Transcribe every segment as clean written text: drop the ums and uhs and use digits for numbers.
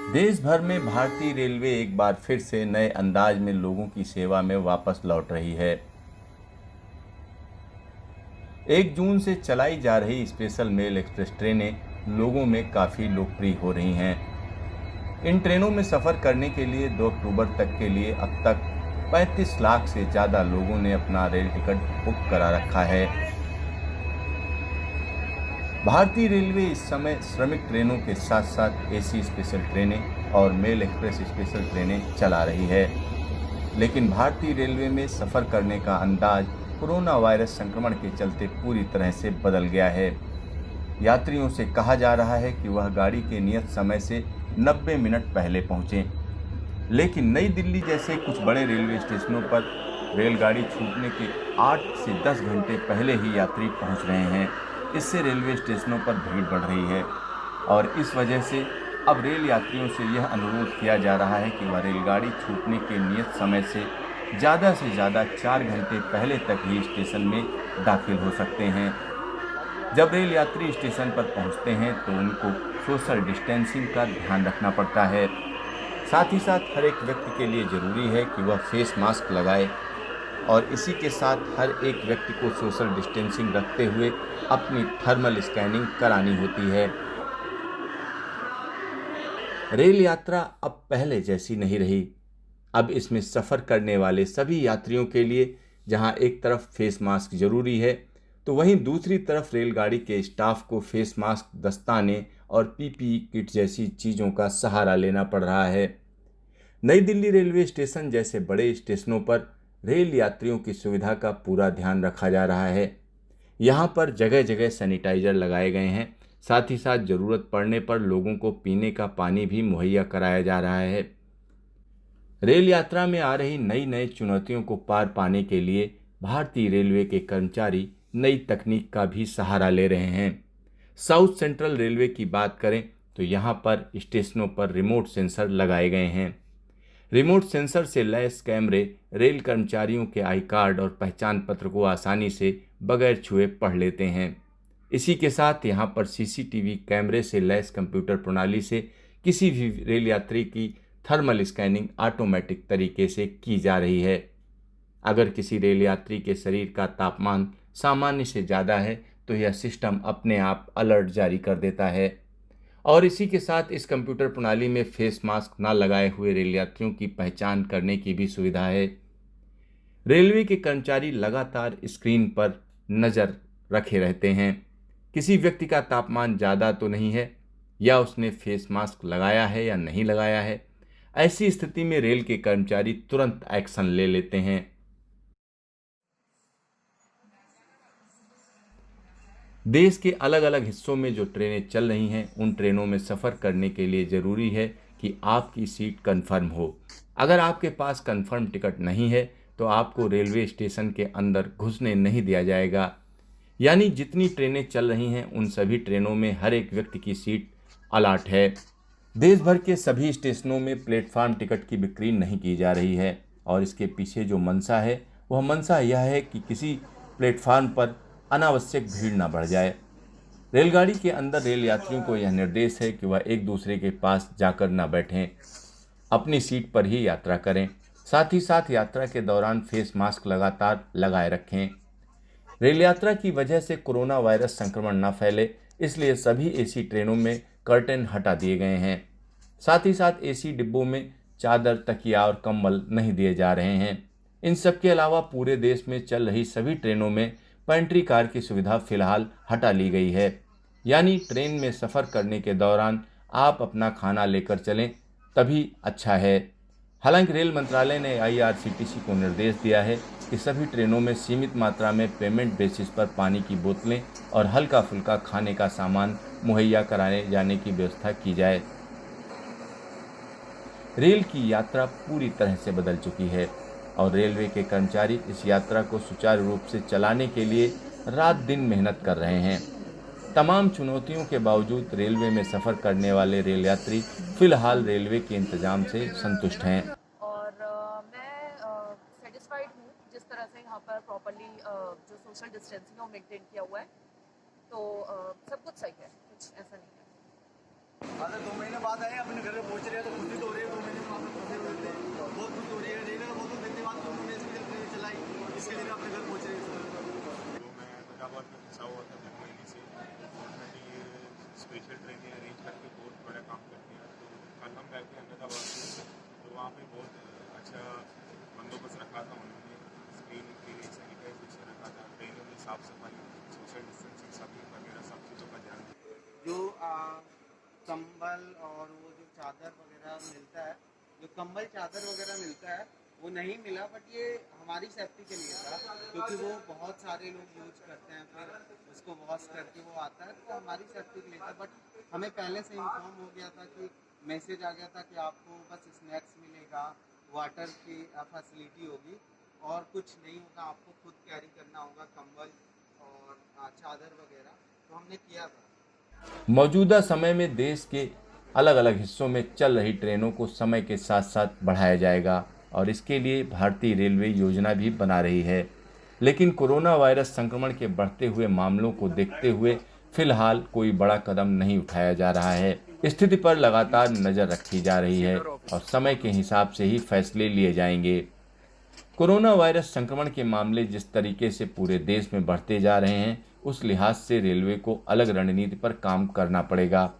देश भर में भारतीय रेलवे एक बार फिर से नए अंदाज में लोगों की सेवा में वापस लौट रही है। 1 जून से चलाई जा रही स्पेशल मेल एक्सप्रेस ट्रेनें लोगों में काफ़ी लोकप्रिय हो रही हैं। इन ट्रेनों में सफ़र करने के लिए 2 अक्टूबर तक के लिए अब तक 35 लाख से ज़्यादा लोगों ने अपना रेल टिकट बुक करा रखा है। भारतीय रेलवे इस समय श्रमिक ट्रेनों के साथ साथ एसी स्पेशल ट्रेनें और मेल एक्सप्रेस स्पेशल ट्रेनें चला रही है। लेकिन भारतीय रेलवे में सफ़र करने का अंदाज कोरोना वायरस संक्रमण के चलते पूरी तरह से बदल गया है। यात्रियों से कहा जा रहा है कि वह गाड़ी के नियत समय से 90 मिनट पहले पहुंचें। लेकिन नई दिल्ली जैसे कुछ बड़े रेलवे स्टेशनों पर रेलगाड़ी छूटने के 8 से 10 घंटे पहले ही यात्री पहुंच रहे हैं। इससे रेलवे स्टेशनों पर भीड़ बढ़ रही है और इस वजह से अब रेल यात्रियों से यह अनुरोध किया जा रहा है कि वह रेलगाड़ी छूटने के नियत समय से ज़्यादा 4 घंटे पहले तक ही स्टेशन में दाखिल हो सकते हैं। जब रेल यात्री स्टेशन पर पहुंचते हैं तो उनको सोशल डिस्टेंसिंग का ध्यान रखना पड़ता है। साथ ही साथ हर एक व्यक्ति के लिए ज़रूरी है कि वह फेस मास्क लगाए और इसी के साथ हर एक व्यक्ति को सोशल डिस्टेंसिंग रखते हुए अपनी थर्मल स्कैनिंग करानी होती है। रेल यात्रा अब पहले जैसी नहीं रही। अब इसमें सफ़र करने वाले सभी यात्रियों के लिए जहां एक तरफ फेस मास्क जरूरी है, तो वहीं दूसरी तरफ रेलगाड़ी के स्टाफ को फेस मास्क, दस्ताने और पीपीई किट जैसी चीज़ों का सहारा लेना पड़ रहा है। नई दिल्ली रेलवे स्टेशन जैसे बड़े स्टेशनों पर रेल यात्रियों की सुविधा का पूरा ध्यान रखा जा रहा है। यहाँ पर जगह जगह सैनिटाइजर लगाए गए हैं। साथ ही साथ ज़रूरत पड़ने पर लोगों को पीने का पानी भी मुहैया कराया जा रहा है। रेल यात्रा में आ रही नई नई चुनौतियों को पार पाने के लिए भारतीय रेलवे के कर्मचारी नई तकनीक का भी सहारा ले रहे हैं। साउथ सेंट्रल रेलवे की बात करें तो यहाँ पर स्टेशनों पर रिमोट सेंसर लगाए गए हैं। रिमोट सेंसर से लैस कैमरे रेल कर्मचारियों के आई कार्ड और पहचान पत्र को आसानी से बगैर छुए पढ़ लेते हैं। इसी के साथ यहाँ पर सीसीटीवी कैमरे से लैस कंप्यूटर प्रणाली से किसी भी रेल यात्री की थर्मल स्कैनिंग ऑटोमेटिक तरीके से की जा रही है। अगर किसी रेल यात्री के शरीर का तापमान सामान्य से ज़्यादा है तो यह सिस्टम अपने आप अलर्ट जारी कर देता है। और इसी के साथ इस कंप्यूटर प्रणाली में फेस मास्क न लगाए हुए रेल यात्रियों की पहचान करने की भी सुविधा है। रेलवे के कर्मचारी लगातार स्क्रीन पर नज़र रखे रहते हैं। किसी व्यक्ति का तापमान ज़्यादा तो नहीं है, या उसने फेस मास्क लगाया है या नहीं लगाया है। ऐसी स्थिति में रेल के कर्मचारी तुरंत एक्शन ले लेते हैं। देश के अलग अलग हिस्सों में जो ट्रेनें चल रही हैं, उन ट्रेनों में सफ़र करने के लिए ज़रूरी है कि आपकी सीट कंफर्म हो। अगर आपके पास कंफर्म टिकट नहीं है तो आपको रेलवे स्टेशन के अंदर घुसने नहीं दिया जाएगा। यानी जितनी ट्रेनें चल रही हैं उन सभी ट्रेनों में हर एक व्यक्ति की सीट अलॉट है। देश भर के सभी स्टेशनों में प्लेटफार्म टिकट की बिक्री नहीं की जा रही है और इसके पीछे जो मंशा है वह मंशा यह है कि किसी प्लेटफार्म पर अनावश्यक भीड़ न बढ़ जाए। रेलगाड़ी के अंदर रेल यात्रियों को यह निर्देश है कि वह एक दूसरे के पास जाकर न बैठें, अपनी सीट पर ही यात्रा करें। साथ ही साथ यात्रा के दौरान फेस मास्क लगातार लगाए रखें। रेल यात्रा की वजह से कोरोना वायरस संक्रमण न फैले, इसलिए सभी एसी ट्रेनों में कर्टेन हटा दिए गए हैं। साथ ही साथ एसी डिब्बों में चादर, तकिया और कंबल नहीं दिए जा रहे हैं। इन सब के अलावा पूरे देश में चल रही सभी ट्रेनों में पेंट्री कार की सुविधा फिलहाल हटा ली गई है। यानी ट्रेन में सफ़र करने के दौरान आप अपना खाना लेकर चलें, तभी अच्छा है। हालांकि रेल मंत्रालय ने आईआरसीटीसी को निर्देश दिया है कि सभी ट्रेनों में सीमित मात्रा में पेमेंट बेसिस पर पानी की बोतलें और हल्का फुल्का खाने का सामान मुहैया कराने जाने की व्यवस्था की जाए। रेल की यात्रा पूरी तरह से बदल चुकी है और रेलवे के कर्मचारी इस यात्रा को सुचारू रूप से चलाने के लिए रात दिन मेहनत कर रहे हैं। तमाम चुनौतियों के बावजूद रेलवे में सफ़र करने वाले रेल यात्री फिलहाल रेलवे के इंतजाम से संतुष्ट हैं। और मैं सेटिस्फाइड हूँ जिस तरह से यहाँ पर प्रॉपरली जो सोशल डिस्टेंसिंग है वो मेंटेन किया हुआ है। तो सब कुछ सही है, कुछ ऐसा नहीं है। अरे 2 महीने बाद आए, अपने घर में पहुंच रहे हैं तो खुशी तो हो रही है। 2 महीने में वापस फंसे हुए थे, बहुत खुशी हो रही है। रेलवे का बहुत धन्यवाद कि उन्होंने इसकी ट्रेन चलाई, इसके लिए अपने घर पहुंच रहे हैं। तो मैं फैजाबाद में फंसा हुआ था 2 महीने से। गवर्नमेंट ये स्पेशल ट्रेनें अरेंज करके बहुत बड़ा काम करती है। तो कल हम गए थे अहमदाबाद में, तो वहाँ पे बहुत अच्छा बंदोबस्त रखा था उन्होंने। स्क्रीनिंग के लिए सैनिटाइजेशन रखा था, ट्रेनों में साफ़ सफाई, सोशल डिस्टेंसिंग सभी वगैरह सब चीज़ों का ध्यान दिया। जो कंबल और वो जो चादर वगैरह मिलता है, जो कंबल चादर वगैरह मिलता है वो नहीं मिला, बट ये हमारी सेफ्टी के लिए था, क्योंकि वो बहुत सारे लोग यूज करते हैं, फिर उसको वॉश करके वो आता है, तो हमारी सेफ्टी के लिए था। बट हमें पहले से इन्फॉर्म हो गया था कि मैसेज आ गया था कि आपको बस स्नैक्स मिलेगा, वाटर की फैसिलिटी होगी और कुछ नहीं होगा, आपको खुद कैरी करना होगा कंबल और चादर वगैरह। तो हमने किया था। मौजूदा समय में देश के अलग अलग हिस्सों में चल रही ट्रेनों को समय के साथ साथ बढ़ाया जाएगा और इसके लिए भारतीय रेलवे योजना भी बना रही है। लेकिन कोरोना वायरस संक्रमण के बढ़ते हुए मामलों को देखते हुए फिलहाल कोई बड़ा कदम नहीं उठाया जा रहा है। स्थिति पर लगातार नजर रखी जा रही है और समय के हिसाब से ही फैसले लिए जाएंगे। कोरोना वायरस संक्रमण के मामले जिस तरीके से पूरे देश में बढ़ते जा रहे हैं, उस लिहाज से रेलवे को अलग रणनीति पर काम करना पड़ेगा।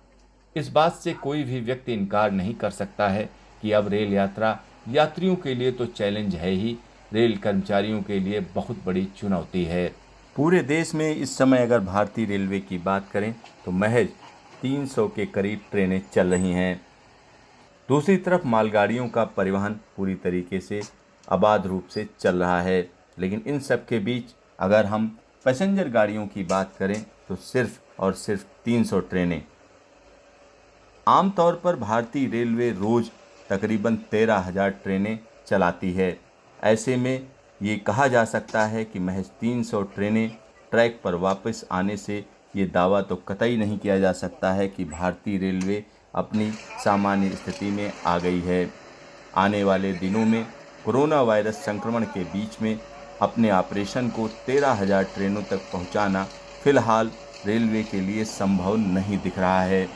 इस बात से कोई भी व्यक्ति इनकार नहीं कर सकता है कि अब रेल यात्रा यात्रियों के लिए तो चैलेंज है ही, रेल कर्मचारियों के लिए बहुत बड़ी चुनौती है। पूरे देश में इस समय अगर भारतीय रेलवे की बात करें तो महज 300 के करीब ट्रेनें चल रही हैं। दूसरी तरफ मालगाड़ियों का परिवहन पूरी तरीके से आबाद रूप से चल रहा है। लेकिन इन सब के बीच अगर हम पैसेंजर गाड़ियों की बात करें तो सिर्फ और सिर्फ 300 ट्रेनें। आमतौर पर भारतीय रेलवे रोज तकरीबन 13,000 ट्रेनें चलाती है। ऐसे में ये कहा जा सकता है कि महज 300 ट्रेनें ट्रैक पर वापस आने से ये दावा तो कतई नहीं किया जा सकता है कि भारतीय रेलवे अपनी सामान्य स्थिति में आ गई है। आने वाले दिनों में कोरोना वायरस संक्रमण के बीच में अपने ऑपरेशन को 13,000 ट्रेनों तक पहुंचाना फिलहाल रेलवे के लिए संभव नहीं दिख रहा है।